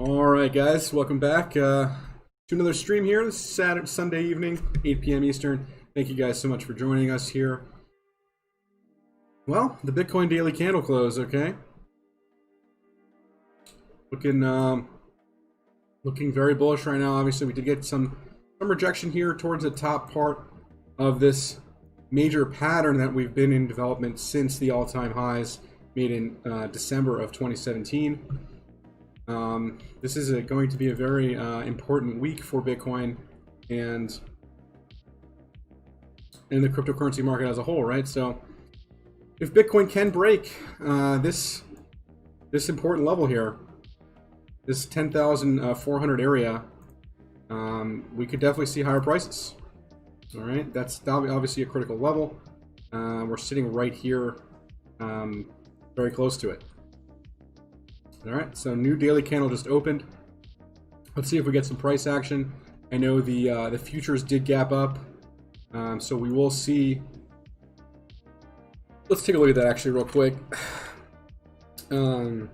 All right, guys, welcome back to another stream here this Sunday evening, 8 p.m. Eastern. Thank you guys so much for joining us here. Well, the Bitcoin daily candle close, okay? Looking very bullish right now. Obviously, we did get some rejection here towards the top part of this major pattern that we've been in development since the all-time highs made in December of 2017. This is going to be a very important week for Bitcoin and the cryptocurrency market as a whole, right? So if Bitcoin can break this important level here, this 10,400 area, we could definitely see higher prices. All right, that's obviously a critical level. We're sitting right here, very close to it. All right, so new daily candle just opened. Let's see if we get some price action. I know the futures did gap up, so we will see. Let's take a look at that actually real quick. No,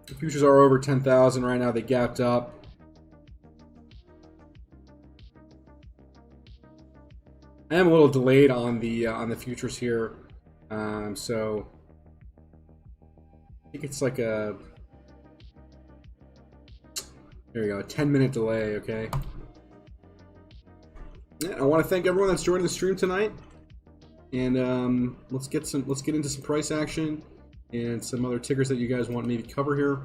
the futures are over 10,000 right now. They gapped up. I am a little delayed on the futures here, so I think it's like a, there you go, a 10-minute delay. Okay. Yeah, I want to thank everyone that's joining the stream tonight, and let's get into some price action and some other tickers that you guys want me to cover here.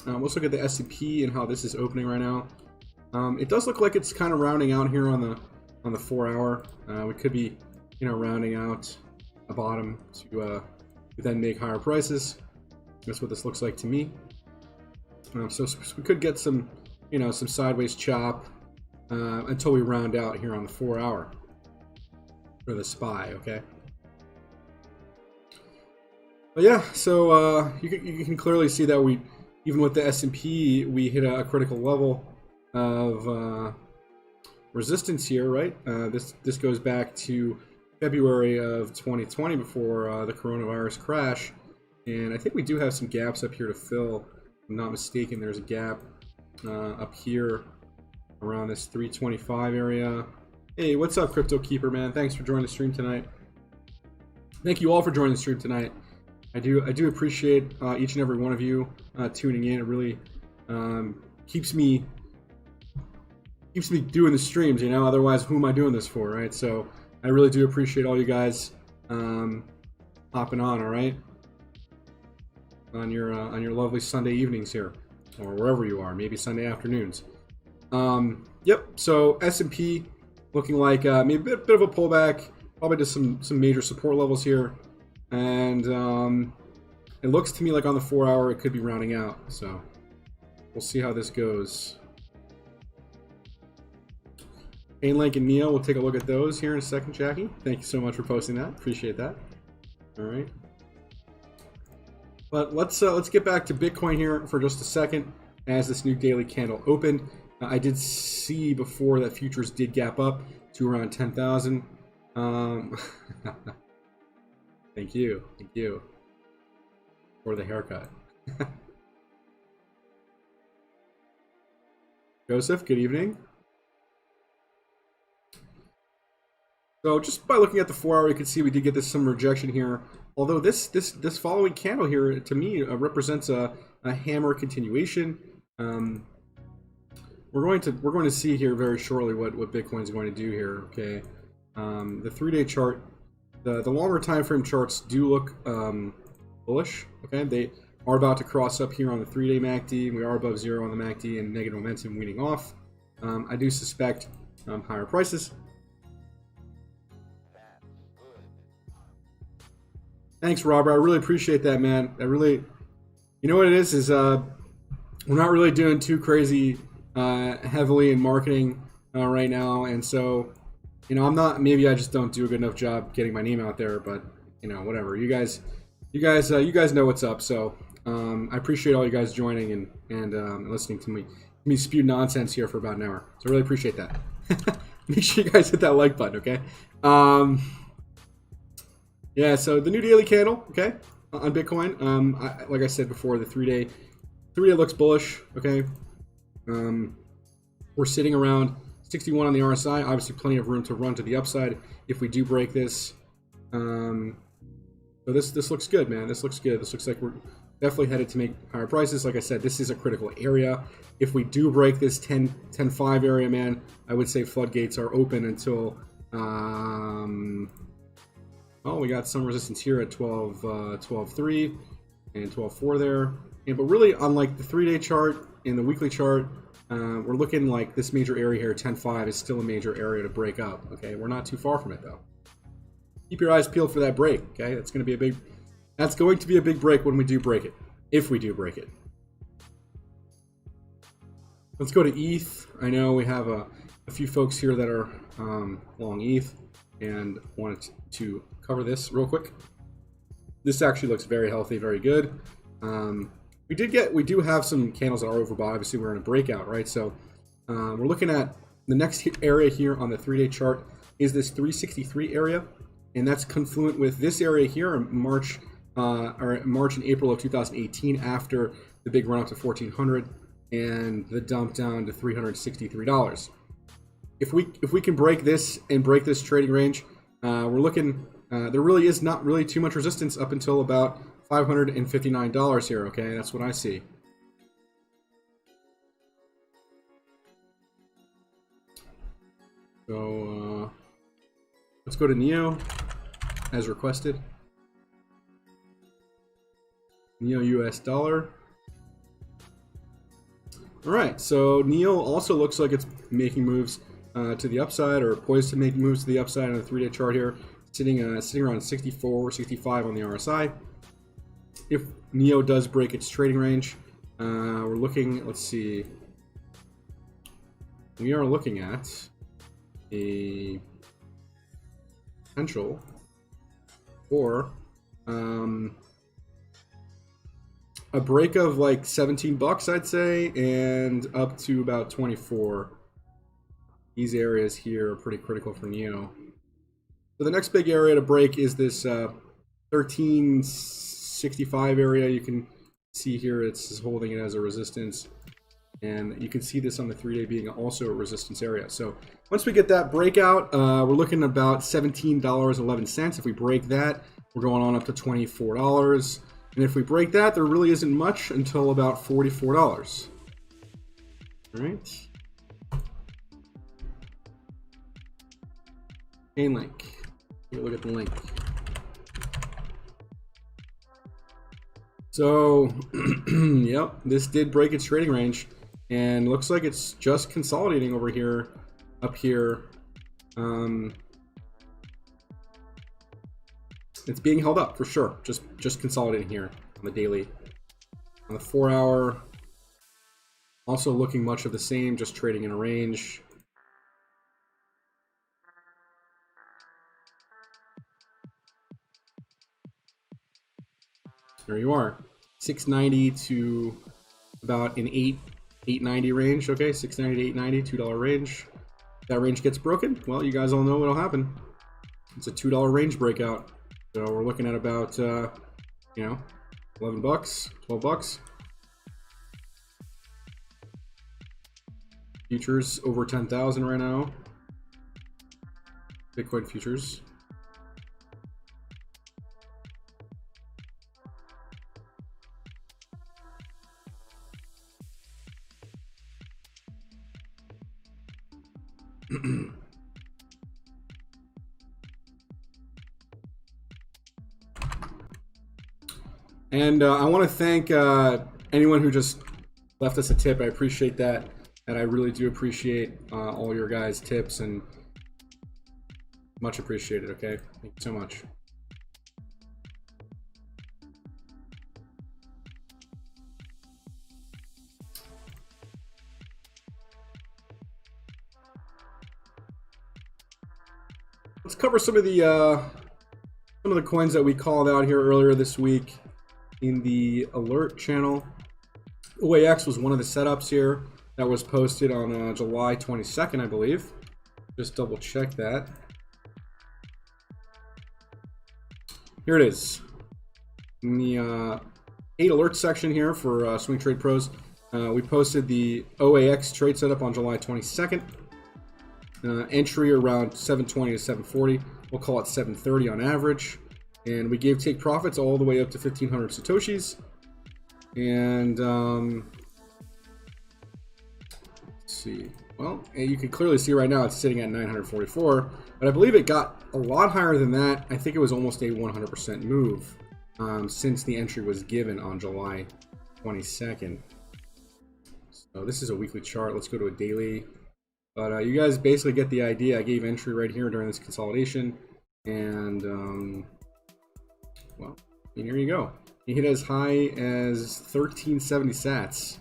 Let's look at the S&P and how this is opening right now. It does look like it's kind of rounding out here on the 4-hour. We could be, rounding out a bottom to then make higher prices. That's what this looks like to me. So we could get some, some sideways chop until we round out here on the 4-hour for the SPY. Okay. But yeah, so you can clearly see that we, even with the S&P, we hit a critical level of resistance here, right? This goes back to February of 2020 before the coronavirus crash, and I think we do have some gaps up here to fill. If I'm not mistaken, there's a gap up here around this 325 area. Hey, what's up, Crypto Keeper, man? Thanks for joining the stream tonight. Thank you all for joining the stream tonight. I do appreciate each and every one of you tuning in. It really keeps me doing the streams, otherwise who am I doing this for, right? So I really do appreciate all you guys hopping on, all right, on your lovely Sunday evenings here, or wherever you are, maybe Sunday afternoons. Yep, so S&P looking like maybe a bit of a pullback, probably just some major support levels here, and it looks to me like on the 4-hour it could be rounding out, so we'll see how this goes. Chainlink and Neo, we'll take a look at those here in a second, Jackie. Thank you so much for posting that. Appreciate that. All right. But let's get back to Bitcoin here for just a second as this new daily candle opened. I did see before that futures did gap up to around 10,000. Thank you for the haircut. Joseph, good evening. So just by looking at the 4-hour, you can see we did get some rejection here. Although this following candle here, to me, represents a hammer continuation. We're going to see here very shortly what Bitcoin's going to do here. Okay, the 3-day chart, the longer time frame charts do look bullish. Okay, they are about to cross up here on the 3-day MACD. We are above zero on the MACD and negative momentum weaning off. I do suspect higher prices. Thanks, Robert. I really appreciate that, man. I really, what it is we're not really doing too crazy heavily in marketing right now, and so I'm not. Maybe I just don't do a good enough job getting my name out there, but whatever. You guys know what's up. So I appreciate all you guys joining and listening to me spew nonsense here for about an hour. So I really appreciate that. Make sure you guys hit that like button, okay? Yeah, so the new daily candle, okay, on Bitcoin. Like I said before, the three-day looks bullish, okay. We're sitting around 61 on the RSI. Obviously, plenty of room to run to the upside if we do break this. So this looks good, man. This looks good. This looks like we're definitely headed to make higher prices. Like I said, this is a critical area. If we do break this 10.5 area, man, I would say floodgates are open until well, we got some resistance here at 12.3 and 12.4 there. But really, unlike the 3-day chart and the weekly chart, we're looking like this major area here, 10.5, is still a major area to break up. Okay, we're not too far from it though. Keep your eyes peeled for that break. Okay, that's going to be a big break when we do break it, if we do break it. Let's go to ETH. I know we have a few folks here that are long ETH, and wanted to cover this real quick. This actually looks very healthy, very good. We do have some candles that are overbought. Obviously, we're in a breakout, right? So we're looking at the next area here on the 3-day chart is this 363 area, and that's confluent with this area here in March and April of 2018, after the big run up to 1400 and the dump down to $363. If we can break this and break this trading range, we're looking. There really is not really too much resistance up until about $559 here. Okay, that's what I see. So let's go to NEO as requested. NEO US dollar. All right, so NEO also looks like it's making moves to the upside, or poised to make moves to the upside on the 3-day chart here, sitting around 64 or 65 on the RSI. If NEO does break its trading range, we're looking, let's see, we are looking at a potential for a break of like 17 bucks, I'd say, and up to about 24. These areas here are pretty critical for NEO. So the next big area to break is this 1365 area. You can see here it's holding it as a resistance, and you can see this on the 3-day being also a resistance area. So once we get that breakout, we're looking at about $17.11. If we break that, we're going on up to $24. And if we break that, there really isn't much until about $44. All right. Chainlink. Take a look at the link. So, yep, this did break its trading range, and looks like it's just consolidating over here, up here. It's being held up for sure. Just consolidating here on the daily. On the 4-hour, also looking much of the same, just trading in a range. There you are, 690 to about an 890 range. Okay, 690 to 890, $2 range. If that range gets broken, well, you guys all know what'll happen. It's a $2 range breakout. So we're looking at about, 11 bucks, 12 bucks. Futures over 10,000 right now. Bitcoin futures. And I want to thank anyone who just left us a tip. I appreciate that, and I really do appreciate all your guys' tips, and much appreciated. Okay, thank you so much. Let's cover some of the coins that we called out here earlier this week in the alert channel. OAX was one of the setups here that was posted on July 22nd, I believe. Just double check that. here it is. In the 8 alert section here for Swing Trade Pros, we posted the OAX trade setup on July 22nd. Entry around 720 to 740. We'll call it 730 on average. And we gave take profits all the way up to 1,500 Satoshis. And let's see. Well, you can clearly see right now it's sitting at 944. But I believe it got a lot higher than that. I think it was almost a 100% move since the entry was given on July 22nd. So this is a weekly chart. Let's go to a daily. But you guys basically get the idea. I gave entry right here during this consolidation. And, well, and here you go. You hit as high as 1370 sats.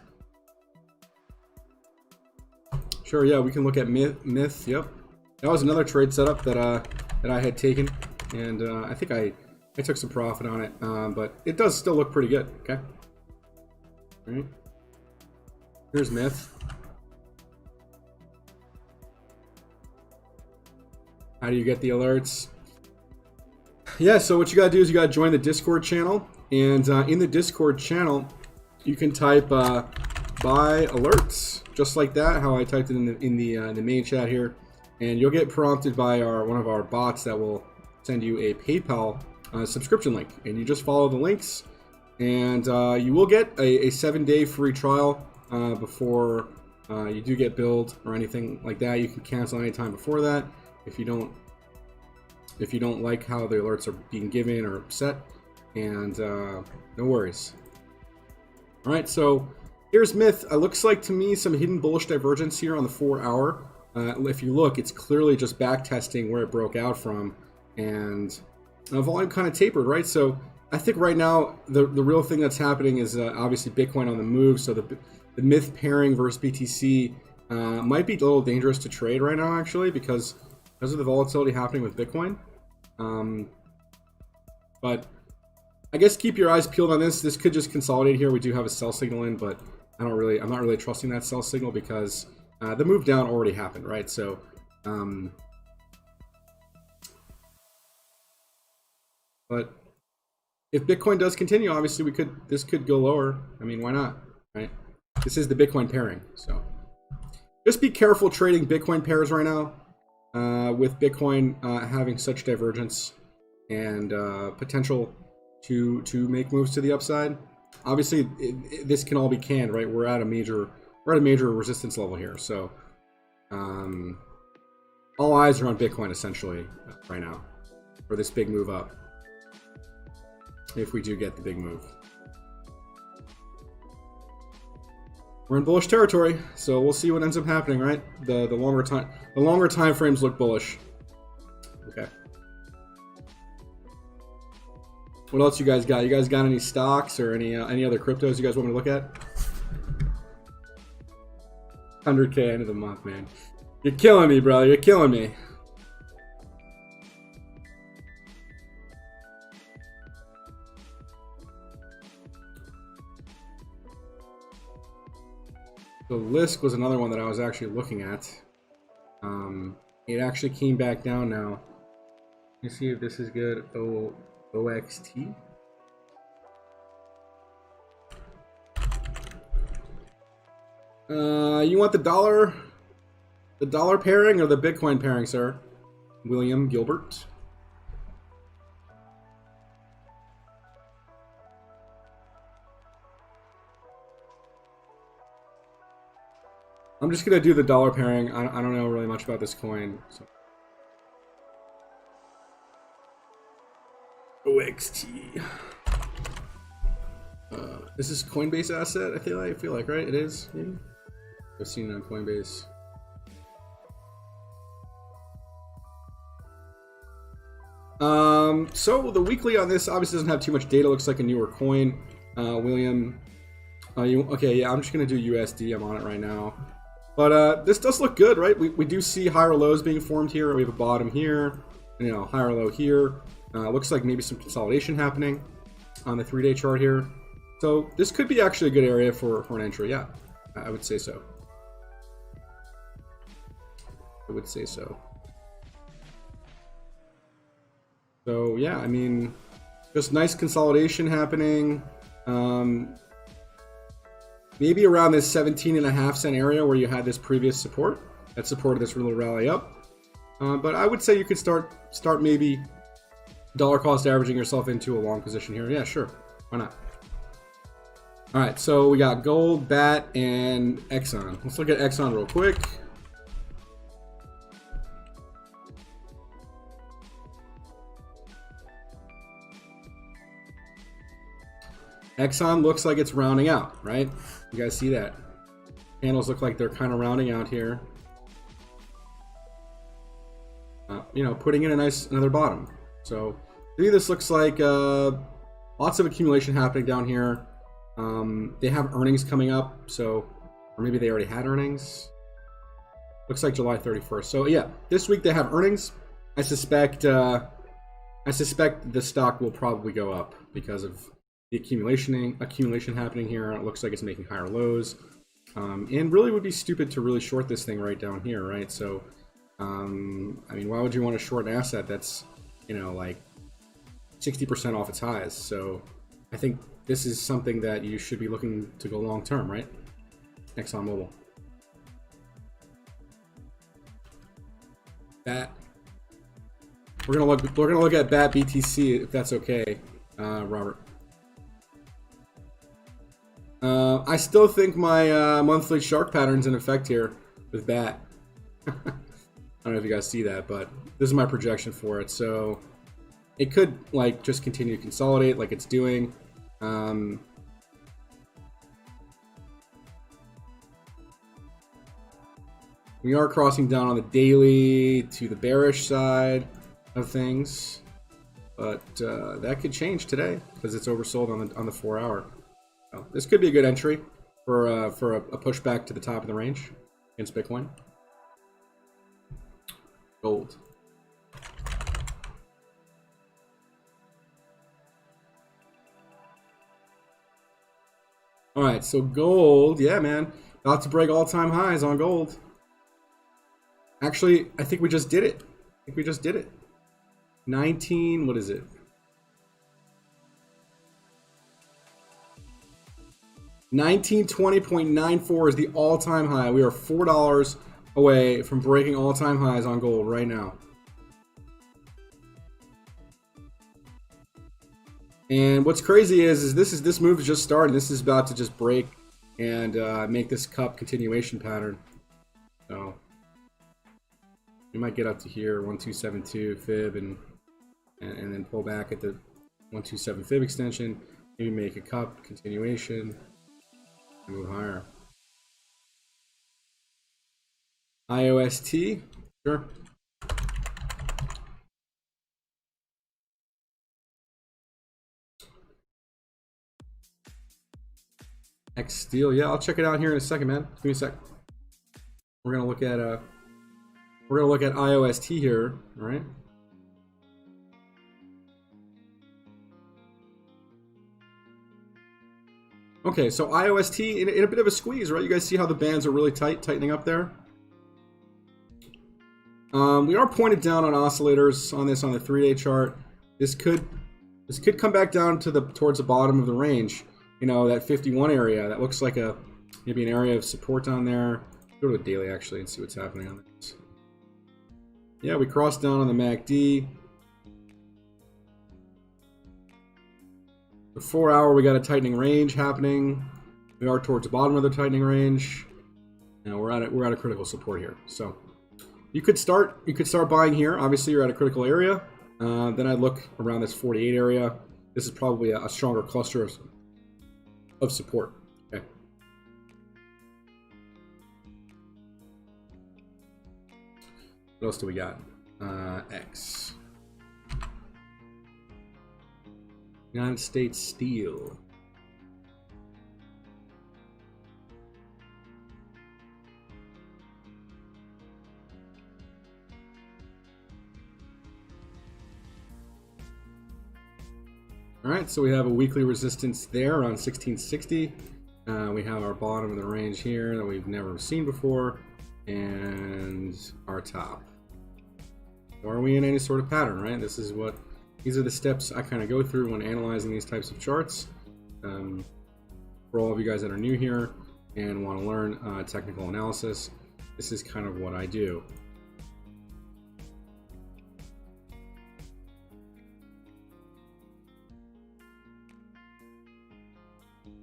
Sure, yeah, we can look at Myth. Yep. That was another trade setup that I had taken. And I think I took some profit on it. But it does still look pretty good, okay? All right. Here's Myth. How do you get the alerts? Yeah, so what you gotta do is you gotta join the Discord channel, and in the Discord channel, you can type buy alerts, just like that. How I typed it in the main chat here, and you'll get prompted by one of our bots that will send you a PayPal subscription link, and you just follow the links, and you will get a 7-day free trial before you do get billed or anything like that. You can cancel anytime before that. If you don't like how the alerts are being given or set, and no worries. All right, so here's Myth. It looks like to me some hidden bullish divergence here on the 4-hour. If you look, it's clearly just back testing where it broke out from, and volume kind of tapered, right? So I think right now the real thing that's happening is obviously Bitcoin on the move. So the Myth pairing versus BTC might be a little dangerous to trade right now, actually, because of the volatility happening with Bitcoin. But I guess keep your eyes peeled on this. This could just consolidate here. We do have a sell signal in, but I'm not really trusting that sell signal because the move down already happened, right? So but if Bitcoin does continue, obviously this could go lower. I mean, why not, right? This is the Bitcoin pairing, so just be careful trading Bitcoin pairs right now. With Bitcoin having such divergence and potential to make moves to the upside, obviously this can all be canned, right? We're at a major resistance level here, so all eyes are on Bitcoin essentially right now for this big move up. If we do get the big move, we're in bullish territory, so we'll see what ends up happening, right? The longer time frames look bullish. Okay. What else you guys got? You guys got any stocks or any other cryptos you guys want me to look at? 100K end of the month, man. You're killing me, brother. You're killing me. So Lisk was another one that I was actually looking at. It actually came back down now. Let me see if this is good. OXT. You want the dollar pairing or the Bitcoin pairing, sir? William Gilbert. I'm just gonna do the dollar pairing. I don't know really much about this coin. So. OXT. This is Coinbase asset. I feel like right. It is. Maybe. I've seen it on Coinbase. So the weekly on this obviously doesn't have too much data. Looks like a newer coin. William. Okay, yeah. I'm just gonna do USD. I'm on it right now. But this does look good, right? We do see higher lows being formed here. We have a bottom here, and, higher low here. Looks like maybe some consolidation happening on the 3-day chart here. So this could be actually a good area for an entry. Yeah, I would say so. I would say so. So yeah, I mean, Just nice consolidation happening. Maybe around this 17.5 cent area where you had this previous support that supported this little rally up. But I would say you could start maybe dollar cost averaging yourself into a long position here. Yeah, sure. Why not? All right, so we got gold, BAT, and Exxon. Let's look at Exxon real quick. Exxon looks like it's rounding out, right? You guys see that? Candles look like they're kind of rounding out here. You know, putting in another bottom. So maybe this looks like lots of accumulation happening down here. They have earnings coming up, so, or maybe they already had earnings. Looks like July 31st. So yeah, this week they have earnings. I suspect the stock will probably go up because of the accumulation happening here. It looks like it's making higher lows, and really would be stupid to really short this thing right down here, right? So, I mean, why would you want to short an asset that's, you know, like 60% off its highs? So, I think this is something that you should be looking to go long term, right? ExxonMobil. BAT. We're gonna look at BAT BTC if that's okay, Robert. I still think my monthly shark pattern's in effect here with BAT. I don't know if you guys see that, but this is my projection for it. So it could like just continue to consolidate like it's doing. We are crossing down on the daily to the bearish side of things, but that could change today because it's oversold on the 4 hour. So this could be a good entry for a pushback to the top of the range against Bitcoin. Gold. All right, so gold, yeah, man, about to break all-time highs on gold. Actually, I think we just did it. 19, what is it? $1920.94 is the all-time high. We are $4 away from breaking all-time highs on gold right now. And what's crazy is this move is just started. This is about to just break and make this cup continuation pattern. So we might get up to here, 1272 fib, and then pull back at the 127 fib extension. Maybe make a cup continuation and move higher. IOST, sure. X Steel, yeah, I'll check it out here in a second, man. Give me a sec. We're gonna look at IOST here, all right? Okay, so IOST in a bit of a squeeze, right? You guys see how the bands are really tightening up there? We are pointed down on oscillators on the 3-day chart. This could come back down to towards the bottom of the range. You know, that 51 area, that looks like maybe an area of support down there. Go to a daily actually and see what's happening on this. Yeah, we crossed down on the MACD. The 4 hour, we got a tightening range happening. We are towards the bottom of the tightening range. And we're at a critical support here. So you could start buying here. Obviously, you're at a critical area. Then I'd look around this 48 area. This is probably a stronger cluster of support. Okay. What else do we got? X. United States Steel. All right, so we have a weekly resistance there around 1660. We have our bottom of the range here that we've never seen before, and our top. So are we in any sort of pattern, right? This is what these are the steps I kind of go through when analyzing these types of charts. For all of you guys that are new here and want to learn technical analysis, this is kind of what I do.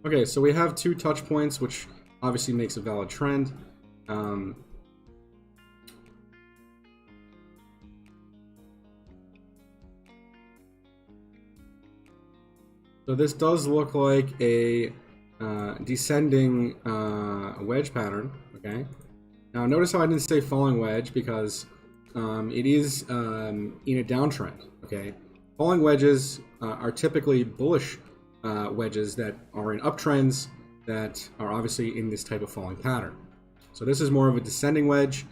Okay, so we have 2 touch points, which obviously makes a valid trend. So this does look like a descending wedge pattern. Okay. Now notice how I didn't say falling wedge, because it is in a downtrend. Okay. Falling wedges are typically bullish wedges that are in uptrends that are obviously in this type of falling pattern. So this is more of a descending wedge.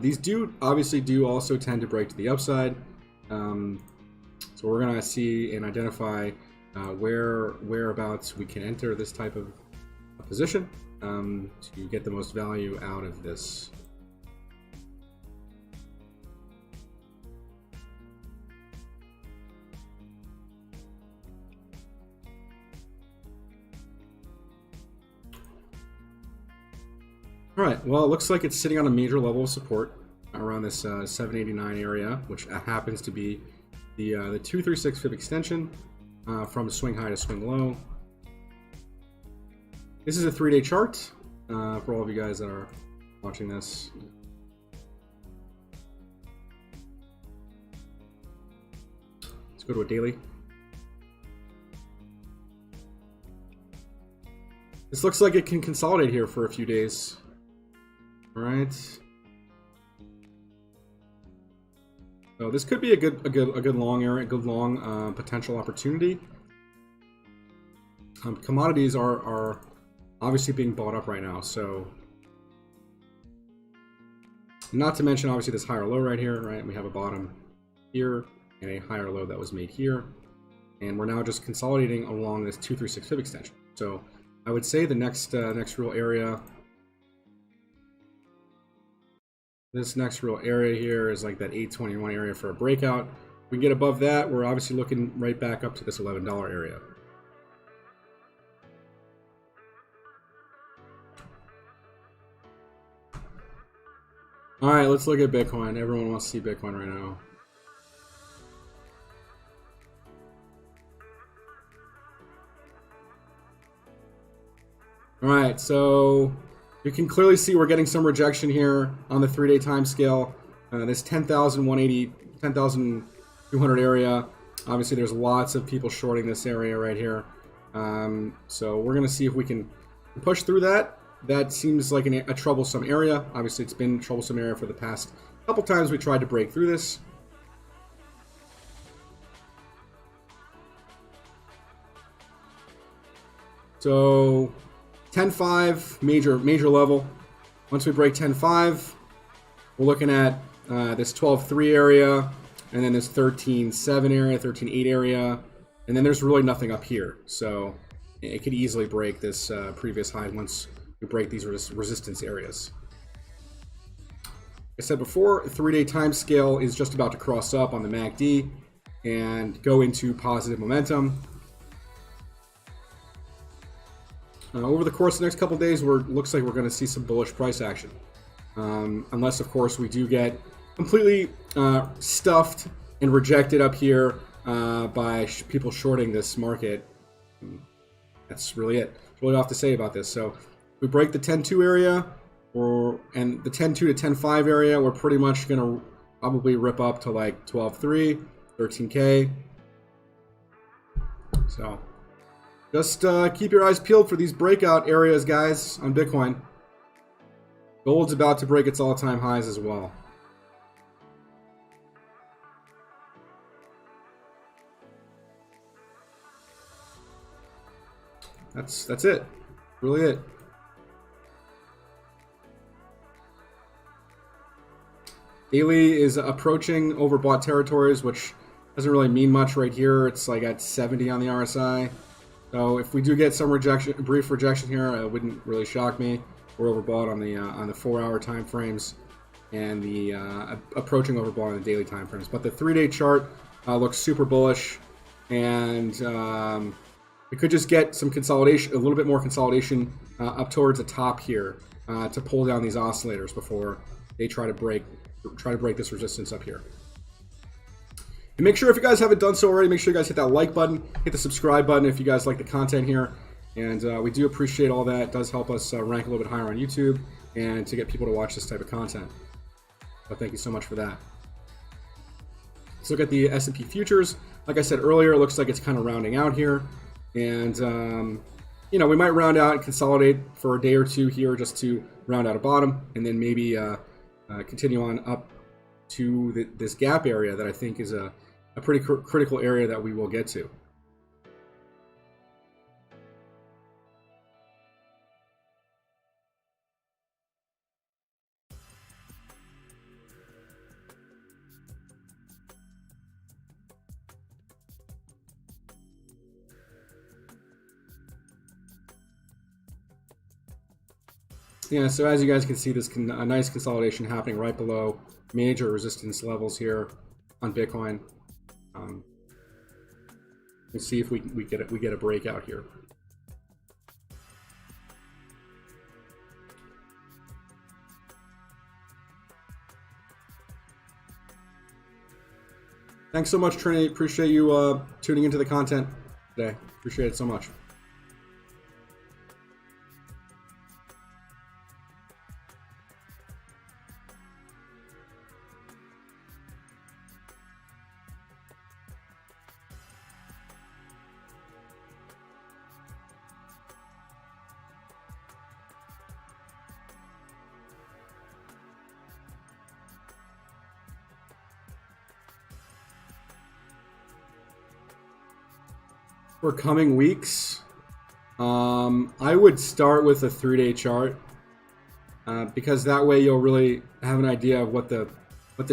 These obviously do also tend to break to the upside. So we're gonna see and identify whereabouts we can enter this type of position to get the most value out of this. All right, well, it looks like it's sitting on a major level of support around this 789 area, which happens to be the 236 pip extension from swing high to swing low. This is a 3-day chart for all of you guys that are watching this. Let's go to a daily. This looks like it can consolidate here for a few days. All right. So this could be a good long area, a good long potential opportunity. Commodities are obviously being bought up right now, so not to mention obviously this higher low right here, right? We have a bottom here and a higher low that was made here, and we're now just consolidating along this 236 pip extension. So I would say the next real area, this next real area here is like that 821 area for a breakout. If we can get above that, we're obviously looking right back up to this $11 area. All right, let's look at Bitcoin. Everyone wants to see Bitcoin right now. All right, so you can clearly see we're getting some rejection here on the 3-day time scale. This 10,180, 10,200 area. Obviously, there's lots of people shorting this area right here. So we're going to see if we can push through that. That seems like a troublesome area. Obviously, it's been a troublesome area for the past couple times we tried to break through this. So 10.5 major level. Once we break 10.5, we're looking at this 12.3 area, and then this 13.7 area, 13.8 area, and then there's really nothing up here. So it could easily break this previous high once we break these resistance areas. Like I said before, 3-day time scale is just about to cross up on the MACD and go into positive momentum. Over the course of the next couple of days, looks like we're going to see some bullish price action. Unless, of course, we do get completely stuffed and rejected up here by people shorting this market. That's really it. That's really all I have to say about this. So we break the 10.2 area, and the 10.2 to 10.5 area, we're pretty much going to probably rip up to like 12.3, 13K. So just keep your eyes peeled for these breakout areas, guys, on Bitcoin. Gold's about to break its all-time highs as well. That's it. Really it. Daily is approaching overbought territories, which doesn't really mean much right here. It's like at 70 on the RSI. So if we do get some rejection, brief rejection here, it wouldn't really shock me. We're overbought on the 4-hour time frames, and the approaching overbought on the daily time frames. But the 3-day chart looks super bullish, and we could just get some consolidation, a little bit more consolidation up towards the top here to pull down these oscillators before they try to break this resistance up here. And make sure, if you guys haven't done so already, make sure you guys hit that like button, hit the subscribe button if you guys like the content here. And we do appreciate all that. It does help us rank a little bit higher on YouTube and to get people to watch this type of content. So thank you so much for that. Let's look at the S&P futures. Like I said earlier, it looks like it's kind of rounding out here. And, you know, we might round out and consolidate for a day or two here just to round out a bottom. And then maybe continue on up to this gap area that I think is a pretty critical area that we will get to. Yeah, so as you guys can see, this a nice consolidation happening right below major resistance levels here on Bitcoin. Let's see if we get a breakout here. Thanks so much, Trinity. Appreciate you tuning into the content today. Appreciate it so much. For coming weeks, I would start with a 3-day chart because that way you'll really have an idea of what the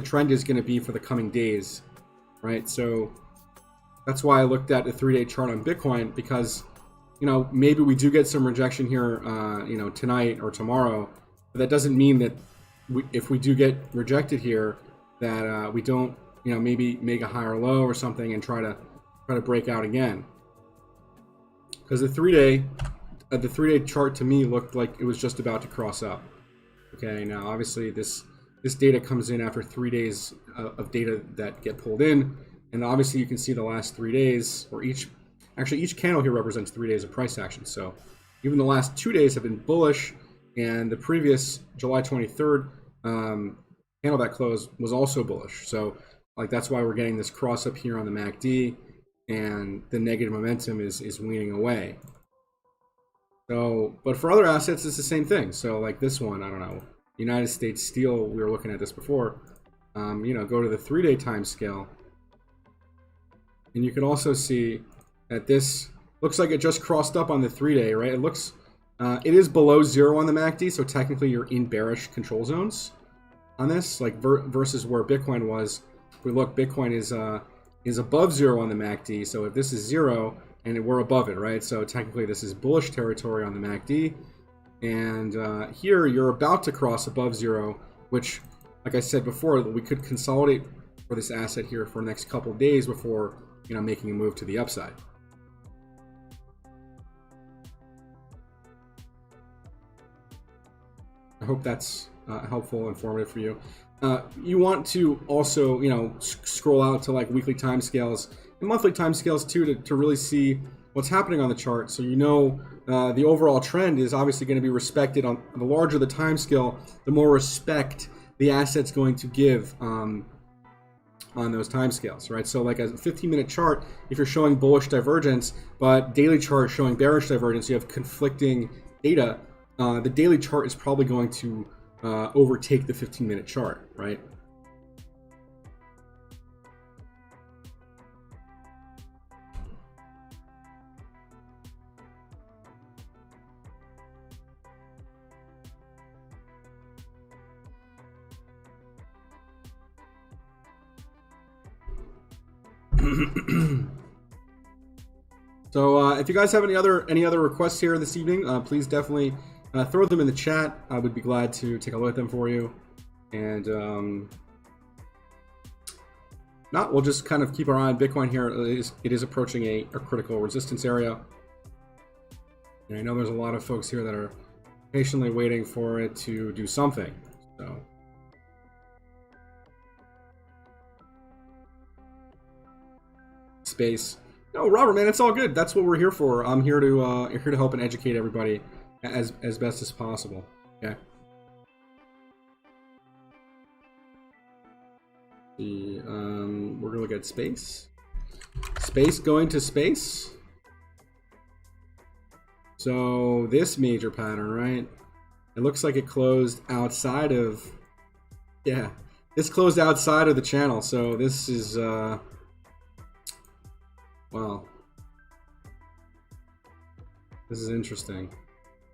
trend is going to be for the coming days, right? So that's why I looked at a 3-day chart on Bitcoin, because, you know, maybe we do get some rejection here, you know, tonight or tomorrow, but that doesn't mean that if we do get rejected here, that we don't, you know, maybe make a higher low or something and try to break out again. Because the 3-day chart to me looked like it was just about to cross up. Okay, now obviously this data comes in after 3 days of data that get pulled in, and obviously you can see the last 3 days, or each candle here represents 3 days of price action. So even the last 2 days have been bullish, and the previous July 23rd candle that closed was also bullish. So like that's why we're getting this cross up here on the MACD. And the negative momentum is weaning away. So, but for other assets, it's the same thing. So like this one, I don't know, United States Steel, we were looking at this before. You know, go to the 3-day time scale. And you can also see that this looks like it just crossed up on the 3-day, right? It looks, it is below 0 on the MACD, so technically you're in bearish control zones on this, like versus where Bitcoin was. If we look, Bitcoin is above 0 on the MACD, so if this is 0 and we're above it, right? So technically this is bullish territory on the MACD, and here you're about to cross above 0, which, like I said before, we could consolidate for this asset here for the next couple of days before, you know, making a move to the upside. I hope that's helpful, informative for you. You want to also, you know, scroll out to like weekly timescales and monthly timescales too to really see what's happening on the chart. So you know the overall trend is obviously going to be respected. On the larger the timescale, the more respect the asset's going to give on those timescales, right? So like a 15-minute chart, if you're showing bullish divergence, but daily chart showing bearish divergence, you have conflicting data. The daily chart is probably going to overtake the 15-minute chart, right? So if you guys have any other requests here this evening, please definitely throw them in the chat. I would be glad to take a look at them for you. And not, we'll just kind of keep our eye on Bitcoin here. It is approaching a critical resistance area. And I know there's a lot of folks here that are patiently waiting for it to do something. So space. No, Robert, man, it's all good. That's what we're here for. I'm here to help and educate everybody as best as possible. Okay. We're gonna look at space. Space going to space. So this major pattern, right? It looks like it closed outside of, yeah, this closed outside of the channel. So this is, wow, this is interesting.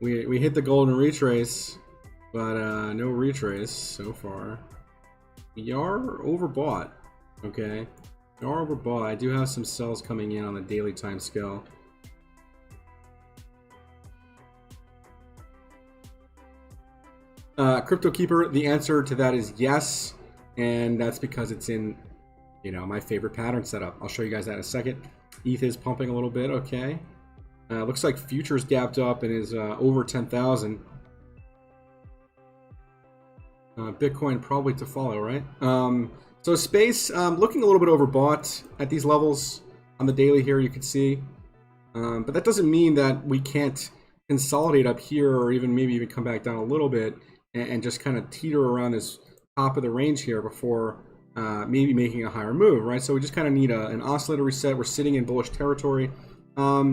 We hit the golden retrace, but no retrace so far. We are overbought, okay? We are overbought. I do have some sells coming in on the daily time scale. Crypto Keeper, the answer to that is yes, and that's because it's in, you know, my favorite pattern setup. I'll show you guys that in a second. ETH is pumping a little bit, okay. Looks like futures gapped up and is over 10,000. Bitcoin probably to follow, right? So space, looking a little bit overbought at these levels on the daily here, you can see. But that doesn't mean that we can't consolidate up here or maybe even come back down a little bit and just kind of teeter around this top of the range here before maybe making a higher move, right? So we just kind of need an oscillator reset. We're sitting in bullish territory.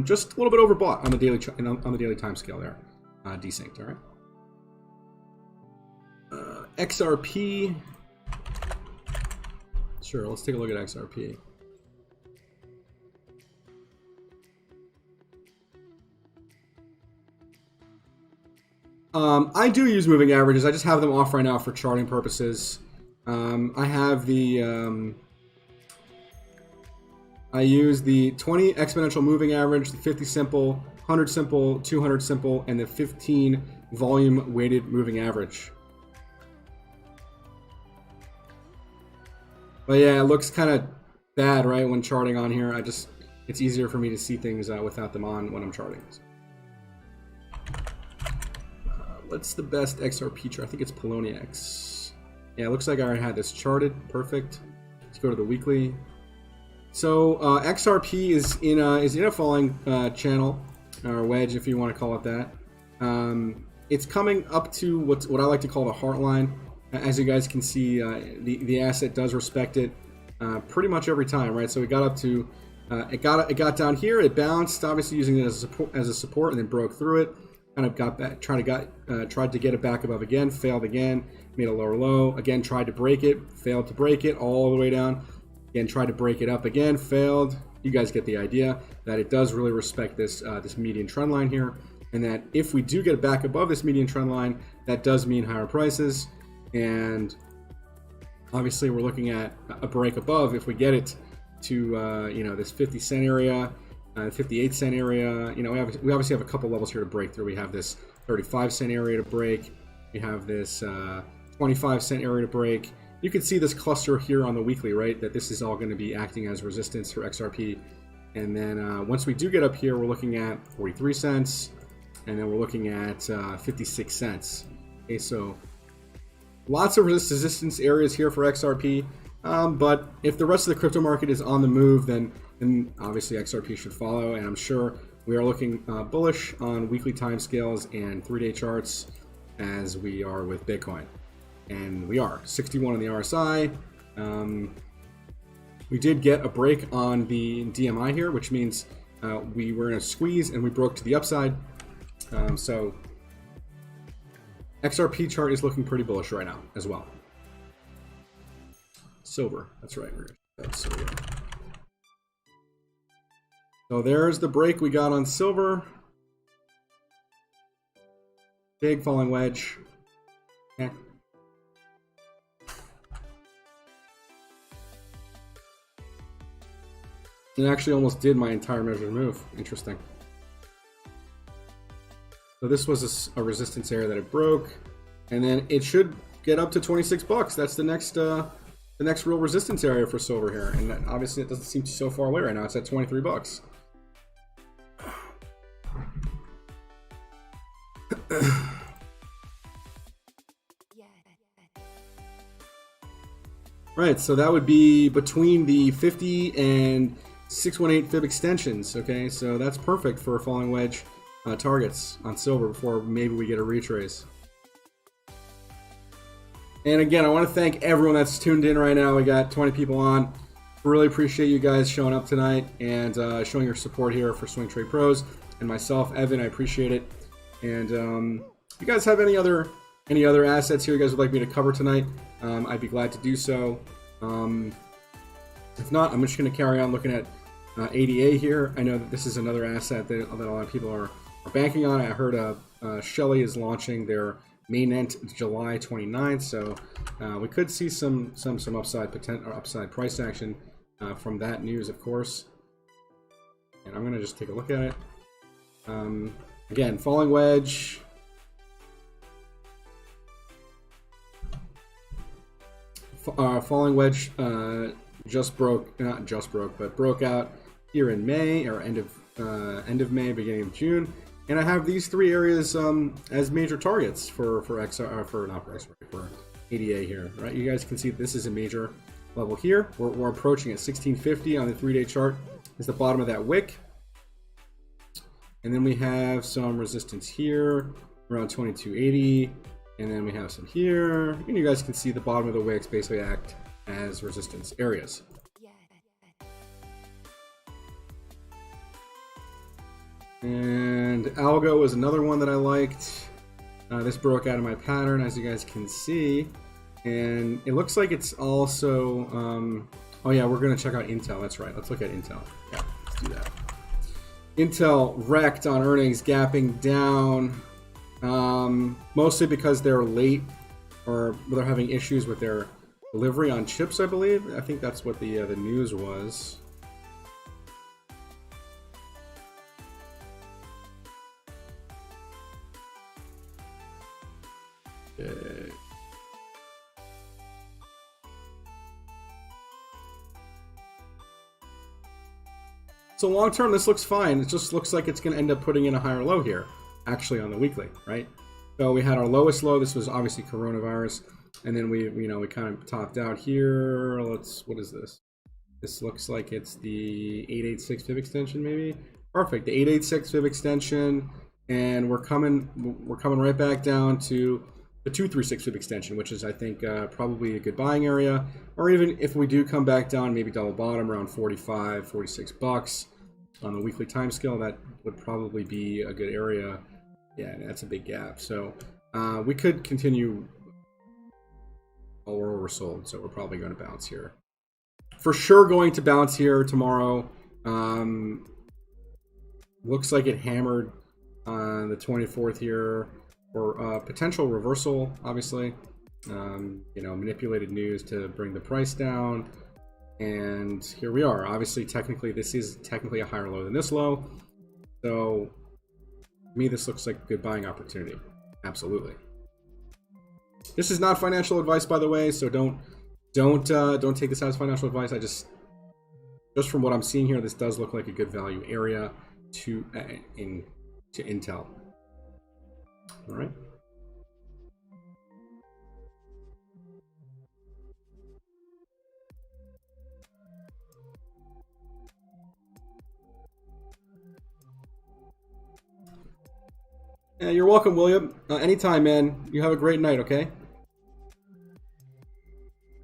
Just a little bit overbought on the daily time scale there. Desynced, all right. XRP. Sure, let's take a look at XRP. I do use moving averages. I just have them off right now for charting purposes. I have the I use the 20 exponential moving average, the 50 simple, 100 simple, 200 simple, and the 15 volume weighted moving average. But yeah, it looks kind of bad, right, when charting on here. It's easier for me to see things without them on when I'm charting. What's the best XRP chart? I think it's Poloniex. Yeah, it looks like I already had this charted. Perfect. Let's go to the weekly. So XRP is in a falling channel, or wedge, if you want to call it that. It's coming up to what I like to call the heart line. As you guys can see, the asset does respect it pretty much every time, right? So we got up to it got down here. It bounced, obviously using it as a support, and then broke through it. Kind of got back, tried to get it back above again, failed again, made a lower low, again tried to break it, failed to break it all the way down, again tried to break it up again, failed. You guys get the idea that it does really respect this median trend line here, and that if we do get it back above this median trend line, that does mean higher prices, and obviously we're looking at a break above if we get it to this 50 cent area. 58 cent area, we obviously have a couple levels here to break through. We have this 35 cent area to break. We have this 25 cent area to break. You can see this cluster here on the weekly, right? That this is all going to be acting as resistance for XRP. And then once we do get up here, we're looking at 43 cents. And then we're looking at 56 cents. Okay, so lots of resistance areas here for XRP. But if the rest of the crypto market is on the move, then obviously XRP should follow, and I'm sure we are looking bullish on weekly timescales and 3-day charts as we are with Bitcoin. And we are 61 on the RSI. We did get a break on the DMI here, which means we were in a squeeze and we broke to the upside. So XRP chart is looking pretty bullish right now as well. Silver, that's right. That's silver. So there's the break we got on silver. Big falling wedge. Okay. It actually almost did my entire measured move. Interesting. So this was a resistance area that it broke, and then it should get up to 26 bucks. That's the next the next real resistance area for silver here, and obviously it doesn't seem so far away right now. It's at 23 bucks. Right, so that would be between the 50 and 618 fib extensions. Okay, so that's perfect for falling wedge targets on silver before maybe we get a retrace. And again, I want to thank everyone that's tuned in right now. We got 20 people on. Really appreciate you guys showing up tonight and showing your support here for Swing Trade Pros and myself, Evan. I appreciate it. And if you guys have any other assets here you guys would like me to cover tonight, I'd be glad to do so. If not, I'm just going to carry on looking at ADA here. I know that this is another asset that a lot of people are banking on. I heard Shelly is launching their mainnet July 29th, so we could see some upside price action from that news, of course. And I'm going to just take a look at it. Again, falling wedge. Falling wedge broke out here in May, or end of May, beginning of June. And I have these three areas as major targets for ADA here, right? You guys can see this is a major level here. We're approaching at 1650 on the 3-day chart. Is the bottom of that wick. And then we have some resistance here around 2280. And then we have some here. And you guys can see the bottom of the wicks basically act as resistance areas. And Algo was another one that I liked. This broke out of my pattern, as you guys can see. And it looks like it's also... oh yeah, we're going to check out Intel. That's right. Let's look at Intel. Yeah, let's do that. Intel wrecked on earnings, gapping down. Mostly because they're late, or they're having issues with their delivery on chips, I believe. I think that's what the news was. Okay. So long term, this looks fine. It just looks like it's going to end up putting in a higher low here, actually on the weekly, right? So we had our lowest low. This was obviously coronavirus, and then we kind of topped out here. What is this? This looks like it's the 886 fib extension, maybe. Perfect, the 886 fib extension, and we're coming right back down to the 236 fib extension, which is, I think, probably a good buying area. Or even if we do come back down, maybe double bottom around 45, 46 bucks on the weekly time scale, that would probably be a good area. Yeah, that's a big gap. So we could continue, or we're sold, so we're probably going to bounce here. For sure going to bounce here tomorrow. Looks like it hammered on the 24th here, or potential reversal, obviously. Manipulated news to bring the price down. And here we are. Obviously, technically, this is technically a higher low than this low. So to me, this looks like a good buying opportunity. Absolutely. This is not financial advice, by the way, so don't take this as financial advice. I just from what I'm seeing here, this does look like a good value area to Intel. All right. Yeah, you're welcome, William. Anytime, man. You have a great night, okay?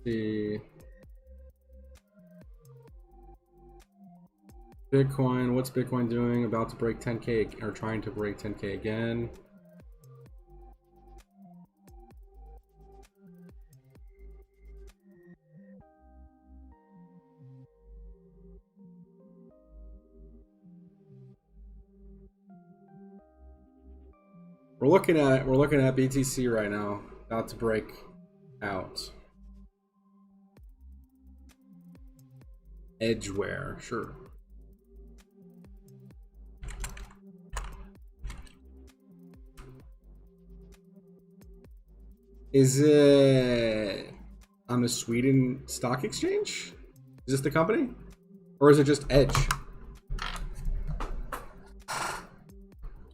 The Bitcoin, what's Bitcoin doing? About to break 10K, or trying to break 10K again. We're looking at BTC right now, about to break out. Edgeware, sure. Is it on the Sweden Stock Exchange? Is this the company? Or is it just Edge?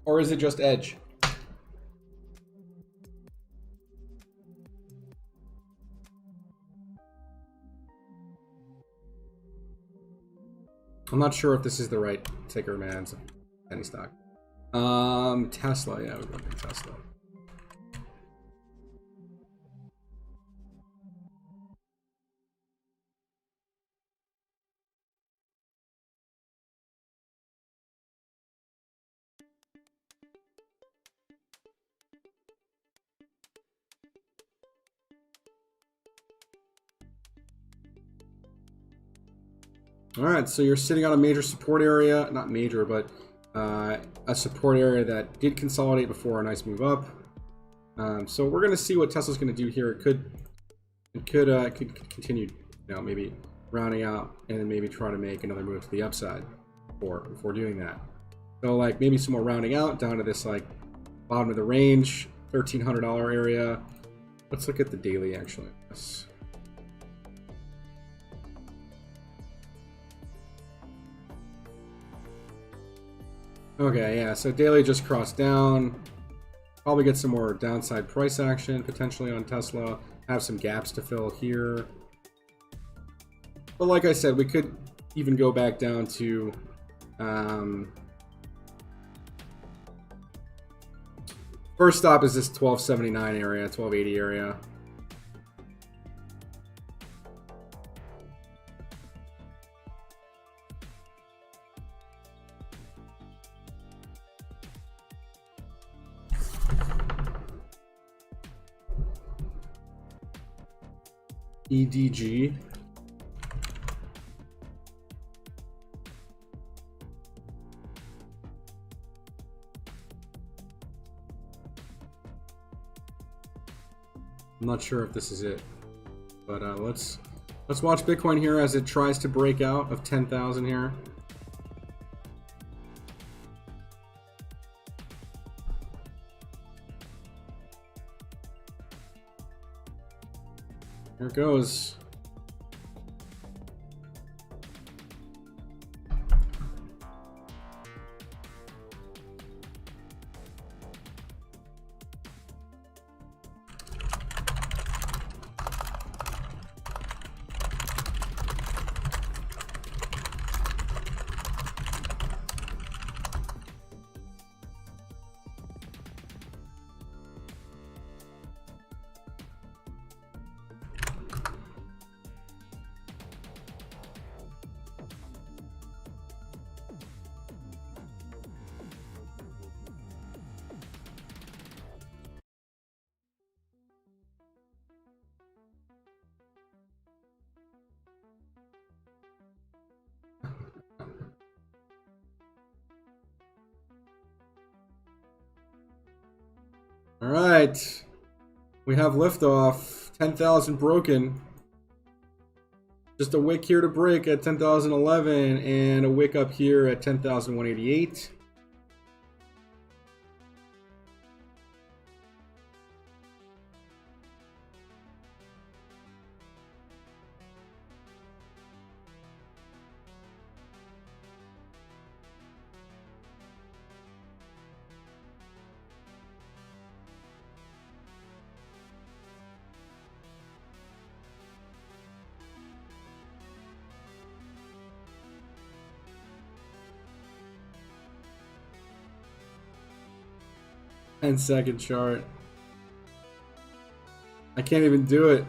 Or is it just Edge? I'm not sure if this is the right ticker, man. It's a penny stock. Tesla, yeah, we're going to Tesla. All right, so you're sitting on a major support area, not major, but a support area that did consolidate before a nice move up. So we're going to see what Tesla's going to do here. It could continue, you know, maybe rounding out and then maybe try to make another move to the upside before doing that. So like maybe some more rounding out down to this like bottom of the range, $1,300 area. Let's look at the daily actually. Yes. Okay, yeah, so daily just crossed down. Probably get some more downside price action potentially on Tesla. Have some gaps to fill here. But like I said, we could even go back down to first stop is this 1279 area, 1280 area. EDG. I'm not sure if this is it, but let's watch Bitcoin here as it tries to break out of 10,000 here. Here it goes. All right, we have liftoff. 10,000 broken. Just a wick here to break at 10,011 and a wick up here at 10,188. Second chart. I can't even do it.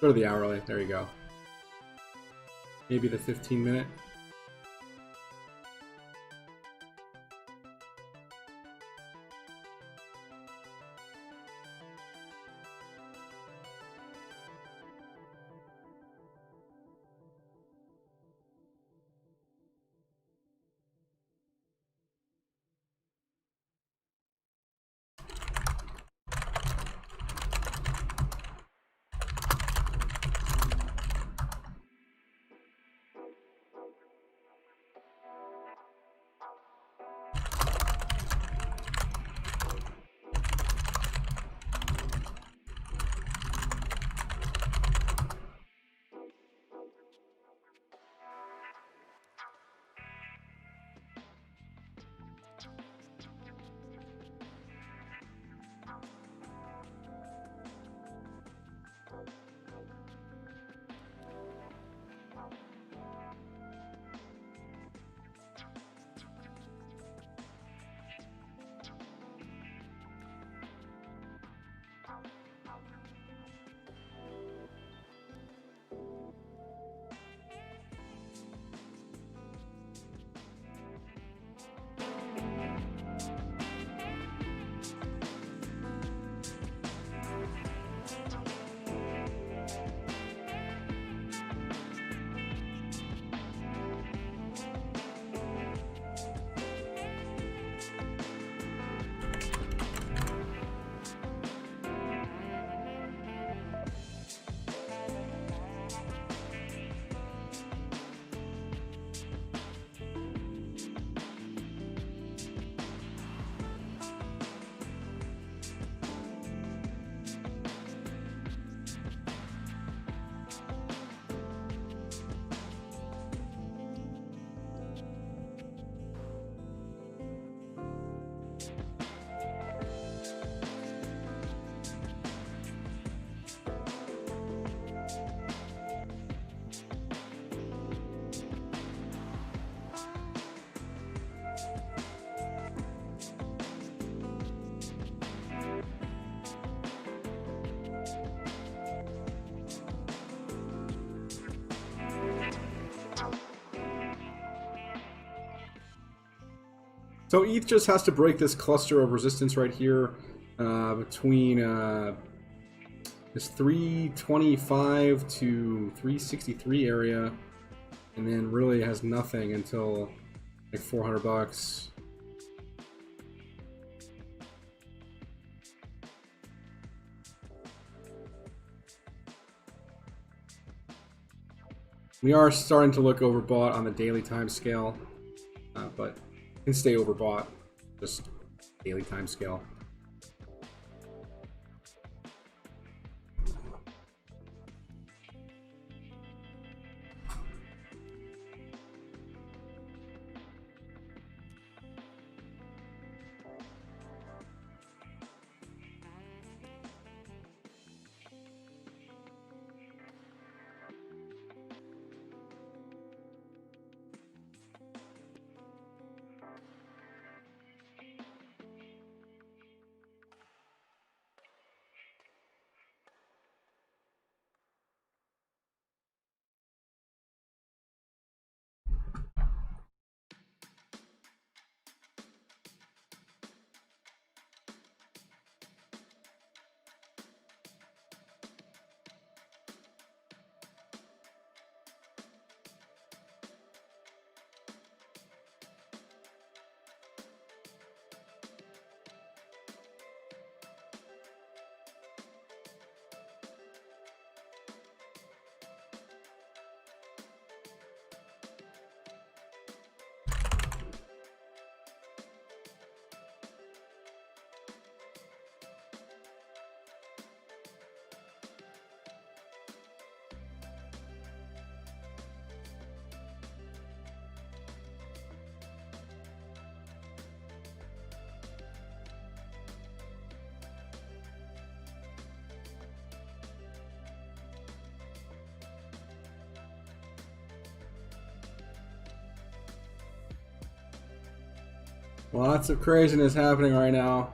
Go to the hourly. There you go. Maybe the 15-minute. So ETH just has to break this cluster of resistance right here between this 325 to 363 area, and then really has nothing until like $400. We are starting to look overbought on the daily time scale, but can stay overbought, just daily time scale. Lots of craziness happening right now.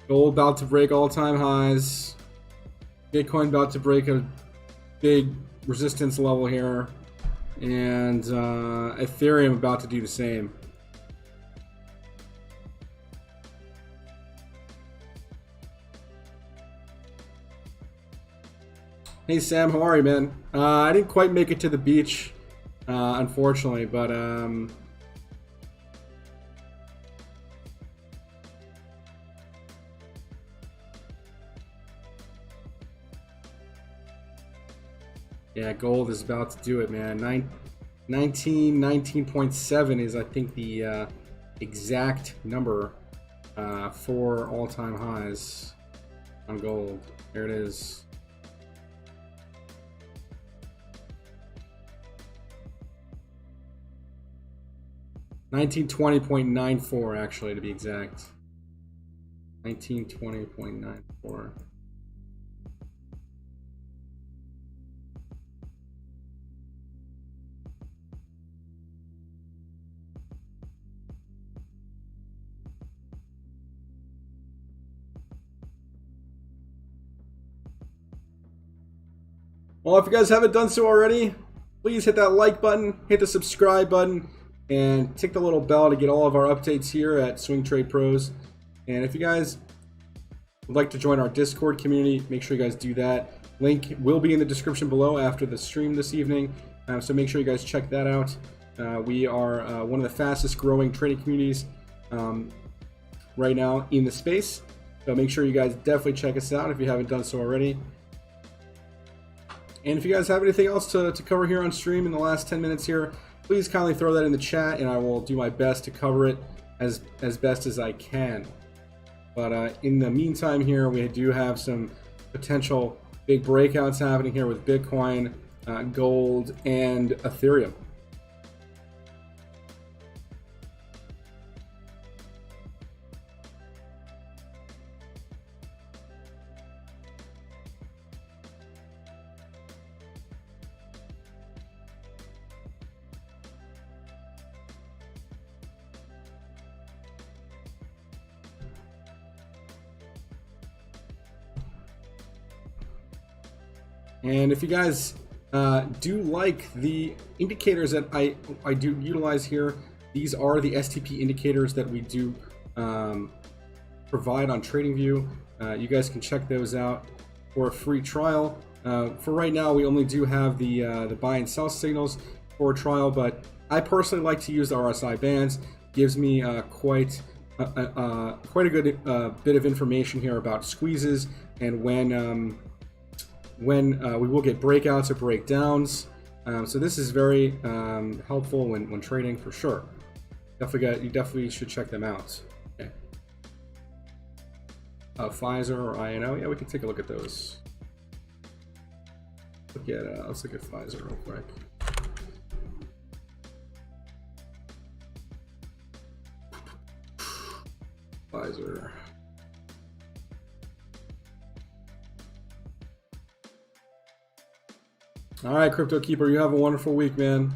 Gold about to break all-time highs. Bitcoin about to break a big resistance level here. And Ethereum about to do the same. Hey Sam, how are you, man? I didn't quite make it to the beach, unfortunately, but yeah, gold is about to do it, man. 19.7 is, I think, the exact number for all-time highs on gold. There it is. $1920.94, actually, to be exact. $1920.94. Well, if you guys haven't done so already, please hit that like button, hit the subscribe button, and tick the little bell to get all of our updates here at Swing Trade Pros. And if you guys would like to join our Discord community, make sure you guys do that. Link will be in the description below after the stream this evening, so make sure you guys check that out. We are one of the fastest growing trading communities right now in the space, so make sure you guys definitely check us out if you haven't done so already. And if you guys have anything else to cover here on stream in the last 10 minutes here, please kindly throw that in the chat, and I will do my best to cover it as best as I can. But in the meantime here, we do have some potential big breakouts happening here with Bitcoin, gold, and Ethereum. And if you guys do like the indicators that I do utilize here. These are the STP indicators that we do provide on TradingView. You guys can check those out for a free trial. For right now, we only do have the buy and sell signals for a trial, but I personally like to use the RSI bands. Gives me quite a good bit of information here about squeezes and when we will get breakouts or breakdowns. So this is very helpful when trading for sure. You definitely should check them out. Okay. Pfizer or INO, yeah, we can take a look at those. Let's look at Pfizer real quick. Pfizer. All right, Crypto Keeper, you have a wonderful week, man.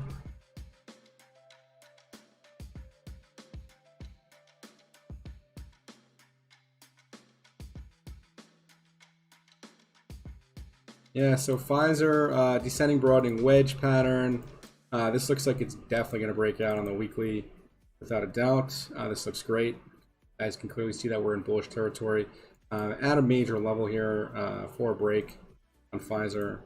Yeah, so Pfizer, descending broadening wedge pattern. This looks like it's definitely going to break out on the weekly, without a doubt. This looks great. You guys can clearly see that we're in bullish territory. At a major level here for a break on Pfizer.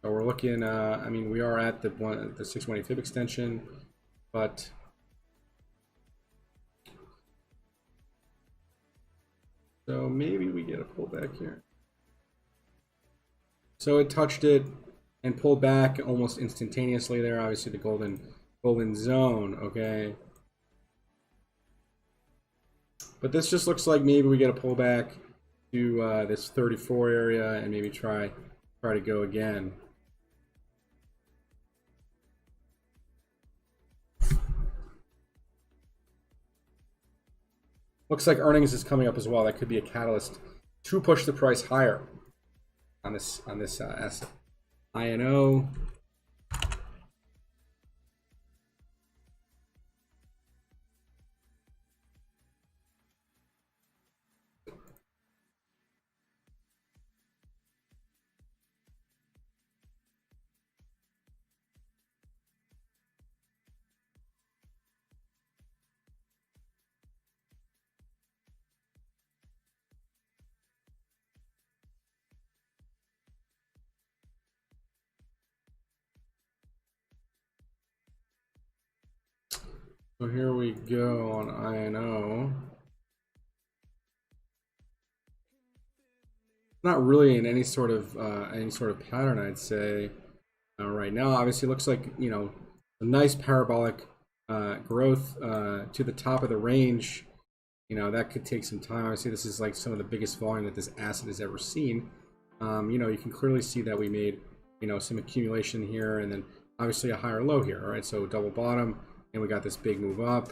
So we're looking, I mean, we are at the 618 fib extension, but so maybe we get a pullback here. So it touched it and pulled back almost instantaneously there. Obviously the golden zone, okay. But this just looks like maybe we get a pullback to this 34 area and maybe try to go again. Looks like earnings is coming up as well. That could be a catalyst to push the price higher on this asset. INO. So here we go on INO. Not really in any sort of pattern, I'd say. Right now, obviously, it looks like, you know, a nice parabolic growth to the top of the range. You know, that could take some time. Obviously, this is like some of the biggest volume that this asset has ever seen. You know, you can clearly see that we made, you know, some accumulation here, and then obviously a higher low here. All right, so double bottom. And we got this big move up.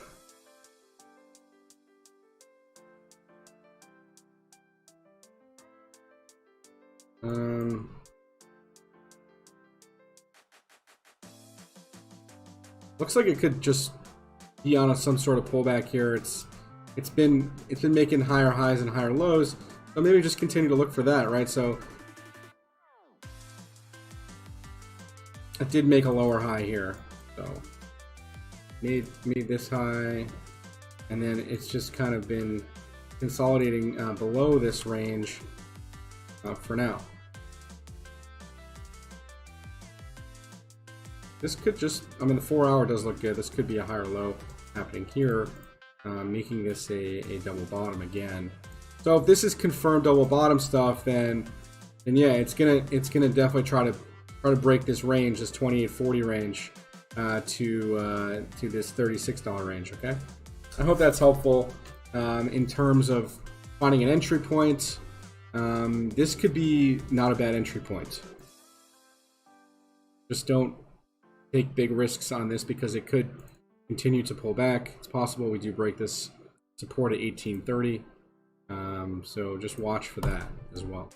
Looks like it could just be on some sort of pullback here. It's been making higher highs and higher lows. So maybe just continue to look for that, right? So it did make a lower high here. So made this high, and then it's just kind of been consolidating below this range for now. This could just, I mean, the 4 hour does look good. This could be a higher low happening here, making this a double bottom again. So if this is confirmed double bottom stuff, then yeah, it's gonna definitely try to break this range, this 2840 range. To this $36 range. Okay, I hope that's helpful in terms of finding an entry point. This could be not a bad entry point. Just don't take big risks on this because it could continue to pull back. It's possible we do break this support at 1830. So just watch for that as well.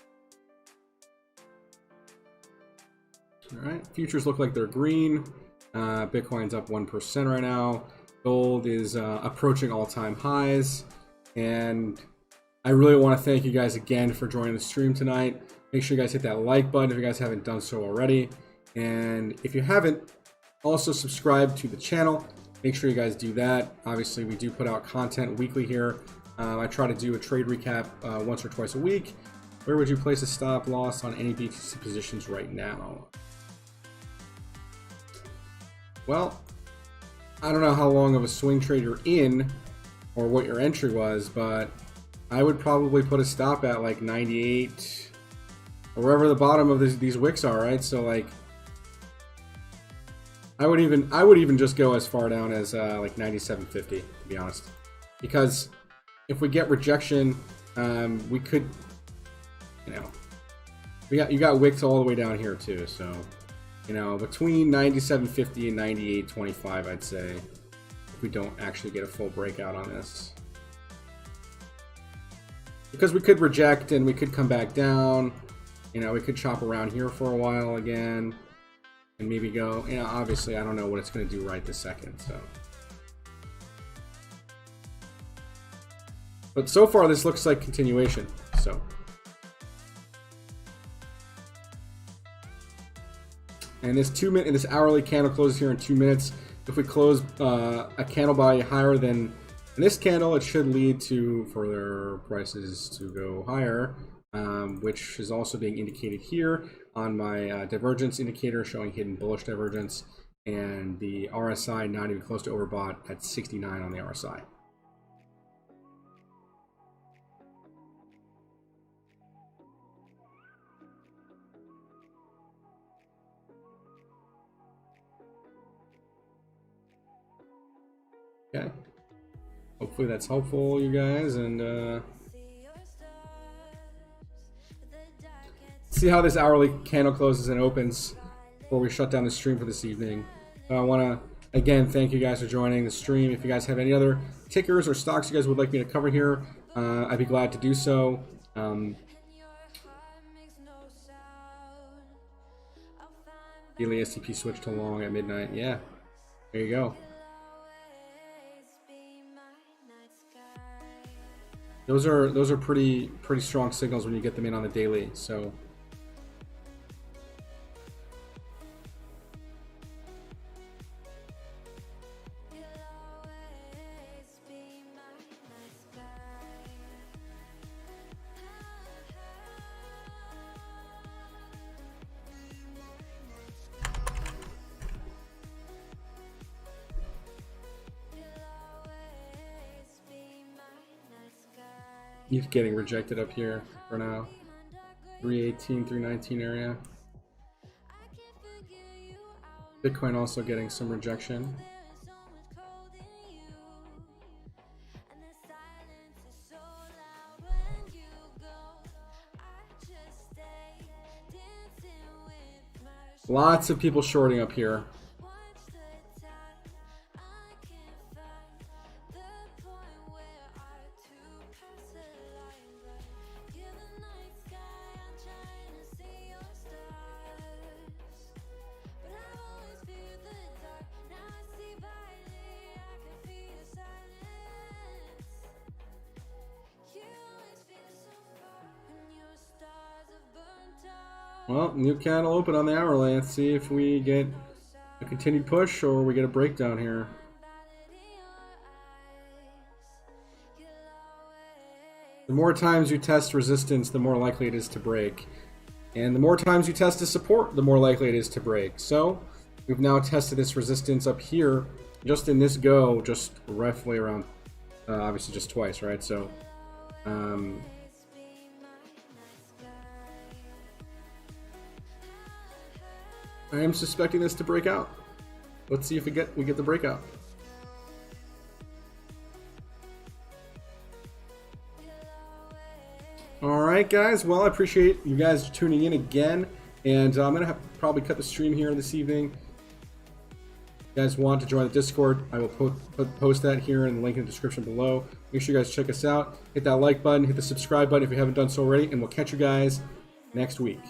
All right, futures look like they're green. Bitcoin's up 1% right now. Gold is approaching all-time highs. And I really want to thank you guys again for joining the stream tonight. Make sure you guys hit that like button if you guys haven't done so already. And if you haven't, also subscribe to the channel. Make sure you guys do that. Obviously, we do put out content weekly here. I try to do a trade recap once or twice a week. Where would you place a stop loss on any BTC positions right now? Well, I don't know how long of a swing trade you're in or what your entry was, but I would probably put a stop at like 98 or wherever the bottom of these wicks are, right? So like I would even just go as far down as like 97.50, to be honest, because if we get rejection, we could, you know, you got wicks all the way down here too. So, you know, between 97.50 and 98.25, I'd say, if we don't actually get a full breakout on this, because we could reject and we could come back down. You know, we could chop around here for a while again. And maybe go, you know, obviously I don't know what it's going to do right this second, so. But so far this looks like continuation, so. And this hourly candle closes here in 2 minutes. If we close a candle by higher than this candle, it should lead to further prices to go higher, which is also being indicated here on my divergence indicator showing hidden bullish divergence, and the RSI not even close to overbought at 69 on the RSI. Okay, hopefully that's helpful, you guys, and see how this hourly candle closes and opens before we shut down the stream for this evening. I want to again thank you guys for joining the stream. If you guys have any other tickers or stocks you guys would like me to cover here, I'd be glad to do so. Daily STP switched to long at midnight. Yeah, there you go. Those are pretty strong signals when you get them in on the daily. So. He's getting rejected up here for now. 318, 319 area. Bitcoin also getting some rejection. Lots of people shorting up here. Well, new candle open on the hourly. Let's see if we get a continued push or we get a breakdown here. The more times you test resistance, the more likely it is to break. And the more times you test the support, the more likely it is to break. So we've now tested this resistance up here just in this go, just roughly around, obviously just twice, right? So I am suspecting this to break out. Let's see if we get the breakout. All right, guys. Well, I appreciate you guys tuning in again, and I'm gonna probably cut the stream here this evening. If you guys want to join the Discord, I will post that here in the link in the description below. Make sure you guys check us out. Hit that like button, hit the subscribe button if you haven't done so already, and we'll catch you guys next week.